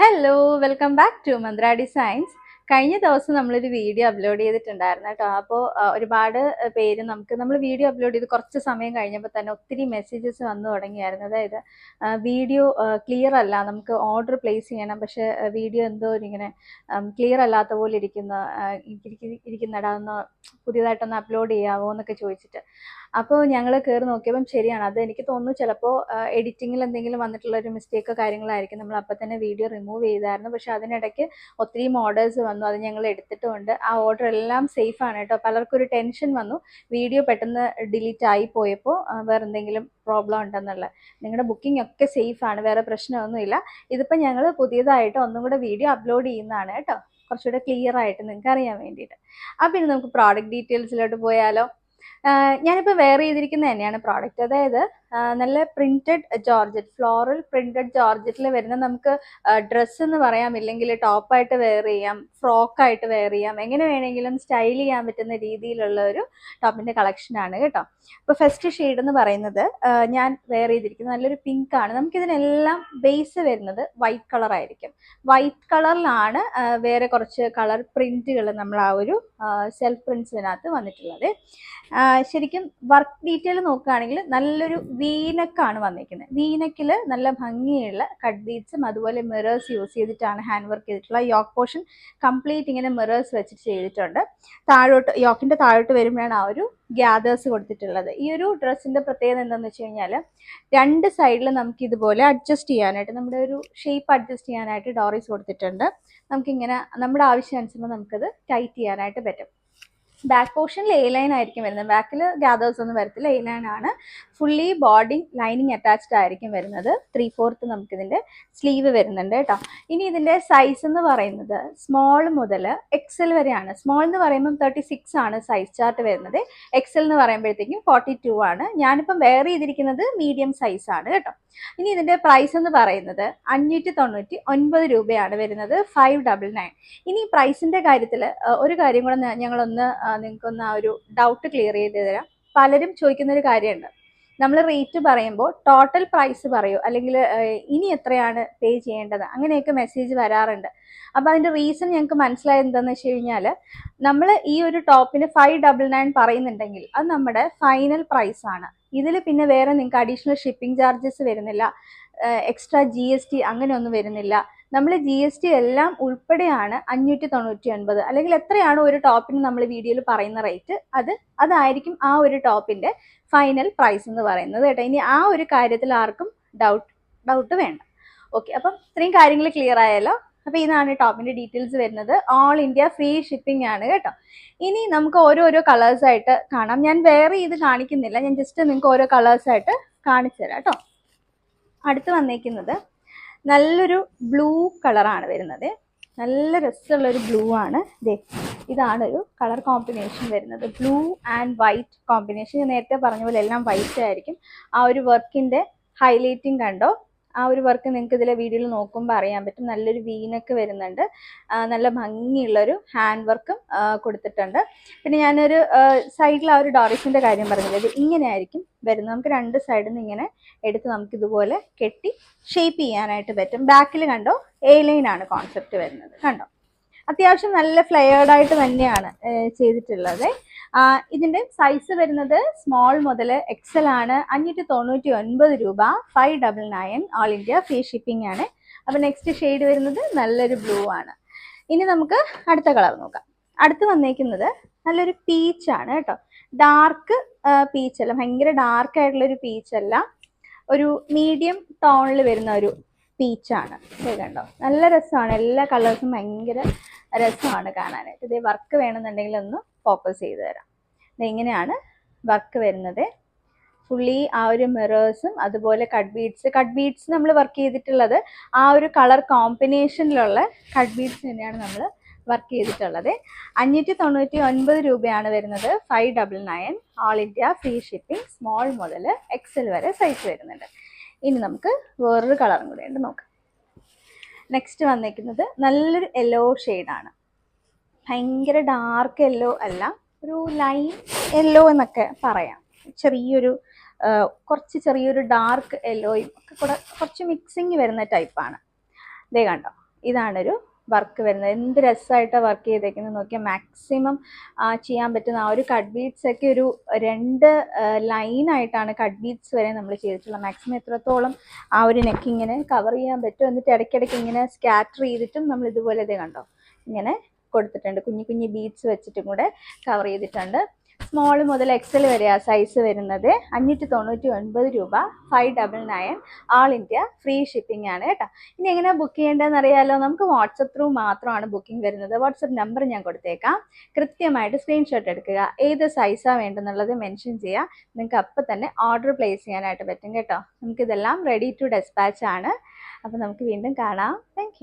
Hello welcome back to Mantra Designs. കഴിഞ്ഞ ദിവസം നമ്മളൊരു വീഡിയോ അപ്ലോഡ് ചെയ്തിട്ടുണ്ടായിരുന്നു കേട്ടോ. അപ്പോൾ ഒരുപാട് പേര് നമ്മൾ വീഡിയോ അപ്ലോഡ് ചെയ്ത് കുറച്ച് സമയം കഴിഞ്ഞപ്പോൾ തന്നെ ഒത്തിരി മെസ്സേജസ് വന്നു തുടങ്ങിയായിരുന്നു. അതായത് വീഡിയോ ക്ലിയർ അല്ല, നമുക്ക് ഓർഡർ പ്ലേസ് ചെയ്യണം, പക്ഷെ വീഡിയോ എന്തോ ഇങ്ങനെ ക്ലിയർ അല്ലാത്ത പോലെ ഇരിക്കുന്നടാ, ഒന്ന് പുതിയതായിട്ടൊന്ന് അപ്ലോഡ് ചെയ്യാവോ എന്നൊക്കെ ചോദിച്ചിട്ട്. അപ്പോൾ ഞങ്ങൾ കയറി നോക്കിയപ്പം ശരിയാണ്, അത് എനിക്ക് തോന്നുന്നു ചിലപ്പോൾ എഡിറ്റിങ്ങിൽ എന്തെങ്കിലും വന്നിട്ടുള്ള ഒരു മിസ്റ്റേക്കോ കാര്യങ്ങളായിരിക്കും. നമ്മൾ അപ്പം തന്നെ വീഡിയോ റിമൂവ് ചെയ്തായിരുന്നു, പക്ഷെ അതിനിടയ്ക്ക് ഒത്തിരി ഓർഡേഴ്സ് വന്നു, അത് ഞങ്ങൾ എടുത്തിട്ടുമുണ്ട്. ആ ഓർഡർ എല്ലാം സേഫ് ആണ് കേട്ടോ. പലർക്കും ഒരു ടെൻഷൻ വന്നു, വീഡിയോ പെട്ടെന്ന് ഡിലീറ്റ് ആയി പോയപ്പോൾ വേറെ എന്തെങ്കിലും പ്രോബ്ലം ഉണ്ടെന്നുള്ള. നിങ്ങളുടെ ബുക്കിംഗ് ഒക്കെ സേഫ് ആണ്, വേറെ പ്രശ്നമൊന്നുമില്ല. ഇതിപ്പോൾ ഞങ്ങൾ പുതിയതായിട്ട് ഒന്നും കൂടെ വീഡിയോ അപ്ലോഡ് ചെയ്യുന്നതാണ് കേട്ടോ, കുറച്ചുകൂടെ ക്ലിയർ ആയിട്ട് നിങ്ങൾക്ക് അറിയാൻ വേണ്ടിയിട്ട്. അപ്പം ഇനി നമുക്ക് പ്രോഡക്റ്റ് ഡീറ്റെയിൽസിലോട്ട് പോയാലോ. ഞാനിപ്പോൾ വെയർ ചെയ്തിരിക്കുന്നത് തന്നെയാണ് പ്രോഡക്റ്റ്. അതായത് നല്ല പ്രിന്റഡ് ജോർജറ്റ്, ഫ്ലോറൽ പ്രിന്റഡ് ജോർജറ്റിൽ വരുന്ന നമുക്ക് ഡ്രസ്സ് എന്ന് പറയാം, ഇല്ലെങ്കിൽ ടോപ്പായിട്ട് വെയർ ചെയ്യാം, ഫ്രോക്കായിട്ട് വെയർ ചെയ്യാം, എങ്ങനെ വേണമെങ്കിലും സ്റ്റൈൽ ചെയ്യാൻ പറ്റുന്ന രീതിയിലുള്ള ഒരു ടോപ്പിൻ്റെ കളക്ഷനാണ് കേട്ടോ. അപ്പോൾ ഫസ്റ്റ് ഷെയ്ഡ് എന്ന് പറയുന്നത് ഞാൻ വെയർ ചെയ്തിരിക്കുന്നത് നല്ലൊരു പിങ്ക് ആണ്. നമുക്കിതിനെല്ലാം ബേസ് വരുന്നത് വൈറ്റ് കളർ ആയിരിക്കും. വൈറ്റ് കളറിലാണ് വേറെ കുറച്ച് കളർ പ്രിന്റുകൾ നമ്മൾ ആ ഒരു സെൽഫ് പ്രിന്റ്സിനകത്ത് വന്നിട്ടുള്ളത്. ശരിക്കും വർക്ക് ഡീറ്റെയിൽ നോക്കുകയാണെങ്കിൽ നല്ലൊരു വീനക്കാണ് വന്നിരിക്കുന്നത്. വീനക്കിൽ നല്ല ഭംഗിയുള്ള കട്ട് ബീഡ്സും അതുപോലെ മിറേഴ്സ് യൂസ് ചെയ്തിട്ടാണ് ഹാൻഡ് വർക്ക് ചെയ്തിട്ടുള്ള. യോക്ക് പോർഷൻ കംപ്ലീറ്റ് ഇങ്ങനെ മിറേഴ്സ് വെച്ചിട്ട് ചെയ്തിട്ടുണ്ട്. യോക്കിൻ്റെ താഴോട്ട് വരുമ്പോഴാണ് ആ ഒരു ഗ്യാദേഴ്സ് കൊടുത്തിട്ടുള്ളത്. ഈ ഒരു ഡ്രസ്സിൻ്റെ പ്രത്യേകത എന്താണെന്ന് വെച്ച് കഴിഞ്ഞാൽ രണ്ട് സൈഡിൽ നമുക്ക് ഇതുപോലെ അഡ്ജസ്റ്റ് ചെയ്യാനായിട്ട്, നമ്മുടെ ഒരു ഷേപ്പ് അഡ്ജസ്റ്റ് ചെയ്യാനായിട്ട് ഡോറീസ് കൊടുത്തിട്ടുണ്ട്. നമുക്കിങ്ങനെ നമ്മുടെ ആവശ്യാനുസരണം നമുക്കത് ടൈറ്റ് ചെയ്യാനായിട്ട് പറ്റും. ബാക്ക് പോർഷനിൽ എ ലൈൻ ആയിരിക്കും വരുന്നത്, ബാക്കിൽ ഗ്യാദേഴ്സ് ഒന്നും വരത്തില്ല, എ ലൈൻ ആണ്. ഫുള്ളി ബോഡി ലൈനിങ് അറ്റാച്ച്ഡ് ആയിരിക്കും വരുന്നത്. 3/4 നമുക്കിതിൻ്റെ സ്ലീവ് വരുന്നുണ്ട് കേട്ടോ. ഇനി ഇതിൻ്റെ സൈസ് എന്ന് പറയുന്നത് സ്മോൾ മുതൽ എക്സൽ വരെയാണ്. സ്മോൾ എന്ന് പറയുമ്പം 36 ആണ് സൈസ് ചാർട്ട് വരുന്നത്. എക്സൽ എന്ന് പറയുമ്പോഴത്തേക്കും 42 ആണ്. ഞാനിപ്പം വെയർ ചെയ്തിരിക്കുന്നത് മീഡിയം സൈസ് ആണ് കേട്ടോ. ഇനി ഇതിൻ്റെ പ്രൈസ് എന്ന് പറയുന്നത് 599 രൂപയാണ് വരുന്നത്, 599. ഇനി പ്രൈസിൻ്റെ കാര്യത്തിൽ ഒരു കാര്യം കൂടെ ഞങ്ങളൊന്ന് നിങ്ങൾക്കൊന്ന് ആ ഒരു ഡൗട്ട് ക്ലിയർ ചെയ്ത് തരാം. പലരും ചോദിക്കുന്നൊരു കാര്യമുണ്ട്, നമ്മൾ റേറ്റ് പറയുമ്പോൾ ടോട്ടൽ പ്രൈസ് പറയൂ, അല്ലെങ്കിൽ ഇനി എത്രയാണ് പേ ചെയ്യേണ്ടത്, അങ്ങനെയൊക്കെ മെസ്സേജ് വരാറുണ്ട്. അപ്പോൾ അതിൻ്റെ റീസൺ ഞങ്ങൾക്ക് മനസ്സിലായത് എന്താണെന്ന് വെച്ച് കഴിഞ്ഞാൽ, നമ്മൾ ഈ ഒരു ടോപ്പിന് 599 പറയുന്നുണ്ടെങ്കിൽ അത് നമ്മുടെ ഫൈനൽ പ്രൈസ് ആണ്. ഇതിൽ പിന്നെ വേറെ നിങ്ങൾക്ക് അഡീഷണൽ ഷിപ്പിംഗ് ചാർജസ് വരുന്നില്ല, എക്സ്ട്രാ GST അങ്ങനെയൊന്നും വരുന്നില്ല. നമ്മൾ GST എല്ലാം ഉൾപ്പെടെയാണ് 599, അല്ലെങ്കിൽ എത്രയാണോ ഒരു ടോപ്പിന് നമ്മൾ വീഡിയോയിൽ പറയുന്ന റേറ്റ് അതായിരിക്കും ആ ഒരു ടോപ്പിൻ്റെ ഫൈനൽ പ്രൈസ് എന്ന് പറയുന്നത് കേട്ടോ. ഇനി ആ ഒരു കാര്യത്തിൽ ആർക്കും ഡൗട്ട് വേണ്ട. ഓക്കെ, അപ്പം ഇത്രയും കാര്യങ്ങൾ ക്ലിയർ ആയല്ലോ. അപ്പോൾ ഇതാണ് ടോപ്പിൻ്റെ ഡീറ്റെയിൽസ് വരുന്നത്. ഓൾ ഇന്ത്യ ഫ്രീ ഷിപ്പിംഗ് ആണ് കേട്ടോ. ഇനി നമുക്ക് ഓരോരോ കളേഴ്സായിട്ട് കാണാം. ഞാൻ വേറെ ഇത് കാണിക്കുന്നില്ല, ഞാൻ ജസ്റ്റ് നിങ്ങൾക്ക് ഓരോ കളേഴ്സായിട്ട് കാണിച്ചു തരാം കേട്ടോ. അടുത്ത് വന്നേക്കുന്നത് നല്ലൊരു ബ്ലൂ കളറാണ് വരുന്നത്. നല്ല രസമുള്ളൊരു ബ്ലൂ ആണ്. ഇതാണ് ഒരു കളർ കോമ്പിനേഷൻ വരുന്നത്, ബ്ലൂ ആൻഡ് വൈറ്റ് കോമ്പിനേഷൻ. ഞാൻ നേരത്തെ പറഞ്ഞ പോലെ എല്ലാം വൈറ്റ് ആയിരിക്കും. ആ ഒരു വർക്കിൻ്റെ ഹൈലൈറ്റിങ് കണ്ടോ, ആ ഒരു വർക്ക് നിങ്ങൾക്ക് ഇതിലെ വീഡിയോയിൽ നോക്കുമ്പോൾ അറിയാൻ പറ്റും. നല്ലൊരു വീനൊക്കെ വരുന്നുണ്ട്, നല്ല ഭംഗിയുള്ളൊരു ഹാൻഡ് വർക്കും കൊടുത്തിട്ടുണ്ട്. പിന്നെ ഞാനൊരു സൈഡിൽ ആ ഒരു ഡോറീസിൻ്റെ കാര്യം പറഞ്ഞില്ലേ, ഇത് ഇങ്ങനെ ആയിരിക്കും വരുന്നത്. നമുക്ക് രണ്ട് സൈഡിൽ നിന്ന് ഇങ്ങനെ എടുത്ത് നമുക്കിതുപോലെ കെട്ടി ഷേപ്പ് ചെയ്യാനായിട്ട് പറ്റും. ബാക്കിൽ കണ്ടോ, എ ലൈനാണ് കോൺസെപ്റ്റ് വരുന്നത് കണ്ടോ. അത്യാവശ്യം നല്ല ഫ്ലെയർഡായിട്ട് തന്നെയാണ് ചെയ്തിട്ടുള്ളത്. ഇതിൻ്റെ സൈസ് വരുന്നത് സ്മോൾ മുതൽ എക്സൽ ആണ്. 599 രൂപ, 599. ഓൾ ഇന്ത്യ ഫ്രീ ഷിപ്പിംഗ് ആണ്. അപ്പോൾ നെക്സ്റ്റ് ഷെയ്ഡ് വരുന്നത് നല്ലൊരു ബ്ലൂ ആണ്. ഇനി നമുക്ക് അടുത്ത കളർ നോക്കാം. അടുത്ത് വന്നേക്കുന്നത് നല്ലൊരു പീച്ചാണ് കേട്ടോ. ഡാർക്ക് പീച്ചല്ല, ഭയങ്കര ഡാർക്ക് ആയിട്ടുള്ളൊരു പീച്ചല്ല, ഒരു മീഡിയം ടോണിൽ വരുന്ന ഒരു പീച്ചാണ്. കണ്ടോ, നല്ല രസമാണ്. എല്ലാ കളേഴ്സും ഭയങ്കര രസമാണ് കാണാനായിട്ട്. ഇതേ വർക്ക് വേണമെന്നുണ്ടെങ്കിൽ ഒന്ന് ഫോക്കസ് ചെയ്ത് തരാം. ഇതെങ്ങനെയാണ് വർക്ക് വരുന്നത്. ഫുള്ളി ആ ഒരു മിറേഴ്സും അതുപോലെ കട്ട് ബീഡ്സ് നമ്മൾ വർക്ക് ചെയ്തിട്ടുള്ളത് ആ ഒരു കളർ കോമ്പിനേഷനിലുള്ള കട്ട് ബീഡ്സ് തന്നെയാണ് നമ്മൾ വർക്ക് ചെയ്തിട്ടുള്ളത്. 599 രൂപയാണ് വരുന്നത്, 599. All India free shipping, small മുതൽ എക്സൽ വരെ സൈസ് വരുന്നുണ്ട്. ഇനി നമുക്ക് വേറൊരു കളറും കൂടെ ഉണ്ട് നോക്കാം. നെക്സ്റ്റ് വന്നിരിക്കുന്നത് നല്ലൊരു യെല്ലോ ഷെയ്ഡാണ്. ഭയങ്കര ഡാർക്ക് യെല്ലോ അല്ല, ഒരു ലൈൻ യെല്ലോ എന്നൊക്കെ പറയാം. ചെറിയൊരു ഡാർക്ക് യെല്ലോയും ഒക്കെ കൂടെ കുറച്ച് മിക്സിങ് വരുന്ന ടൈപ്പാണ്. ഇതേ കണ്ടോ, ഇതാണൊരു വർക്ക് വരുന്നത്. എന്ത് രസമായിട്ടാണ് വർക്ക് ചെയ്തേക്കുന്നത് നോക്കിയാൽ. മാക്സിമം ചെയ്യാൻ പറ്റുന്ന ആ ഒരു കട്ട് ബീഡ്സ് ഒക്കെ ഒരു 2 ലൈനായിട്ടാണ് കട്ട് ബീഡ്സ് വരെ നമ്മൾ ചെയ്തിട്ടുള്ളത്. മാക്സിമം എത്രത്തോളം ആ ഒരു നെക്ക് ഇങ്ങനെ കവർ ചെയ്യാൻ പറ്റും. എന്നിട്ട് ഇടയ്ക്കിടയ്ക്ക് ഇങ്ങനെ സ്കാറ്റർ ചെയ്തിട്ടും നമ്മൾ ഇതുപോലെ ഇത് കണ്ടോ ഇങ്ങനെ കൊടുത്തിട്ടുണ്ട്. കുഞ്ഞു കുഞ്ഞു ബീഡ്സ് വെച്ചിട്ടും കൂടെ കവർ ചെയ്തിട്ടുണ്ട്. സ്മോൾ മുതൽ എക്സൽ വരെയാണ് സൈസ് വരുന്നത്. 599 രൂപ, 599, ആൾ ഇന്ത്യ ഫ്രീ ഷിപ്പിംഗ് ആണ് കേട്ടോ. ഇനി എങ്ങനെയാണ് ബുക്ക് ചെയ്യേണ്ടതെന്ന് അറിയാലോ. നമുക്ക് വാട്സപ്പ് ത്രൂ മാത്രമാണ് ബുക്കിംഗ് വരുന്നത്. വാട്സപ്പ് നമ്പർ ഞാൻ കൊടുത്തേക്കാം. കൃത്യമായിട്ട് സ്ക്രീൻഷോട്ട് എടുക്കുക. ഏത് സൈസാണ് വേണ്ടെന്നുള്ളത് മെൻഷൻ ചെയ്യുക. നിങ്ങൾക്ക് അപ്പം തന്നെ ഓർഡർ പ്ലേസ് ചെയ്യാനായിട്ട് പറ്റും കേട്ടോ. നമുക്കിതെല്ലാം റെഡി ടു ഡെസ്പാച്ച് ആണ്. അപ്പോൾ നമുക്ക് വീണ്ടും കാണാം. താങ്ക്